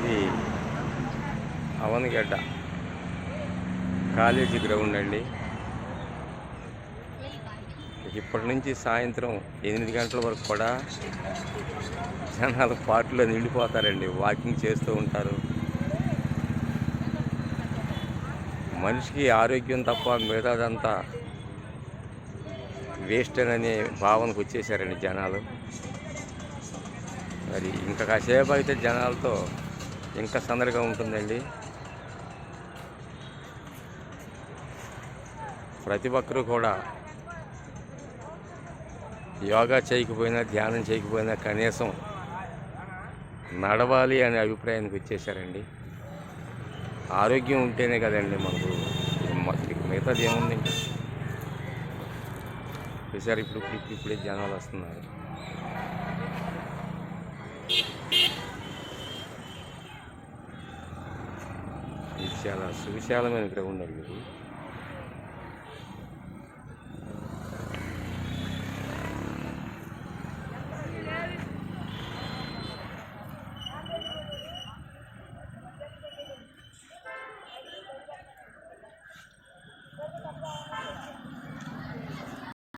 ఇది Avanigadda college ground అండి. ఇప్పటి నుంచి సాయంత్రం 8 గంటల వరకు కూడా జనాలు పార్కులో నిండిపోతారండి. వాకింగ్ చేస్తూ ఉంటారు. మనిషికి ఆరోగ్యం తప్ప మిగతాదంతా వేస్ట్ అనే భావనకు వచ్చేసారండి జనాలు. మరి ఇంకా కాసేపు అయితే జనాలతో ఇంకా సందడిగా ఉంటుందండి. ప్రతి ఒక్కరూ కూడా యోగా చేయకపోయినా, ధ్యానం చేయకపోయినా కనీసం నడవాలి అనే అభిప్రాయానికి వచ్చేసారండి. ఆరోగ్యం ఉంటేనే కదండి మనకు మిగతాది ఏముంది. చూసారు ఇప్పుడే జనాలు వస్తున్నారు. ఇది చాలా సువిశాలమైన గ్రౌండ్ అండి ఇది.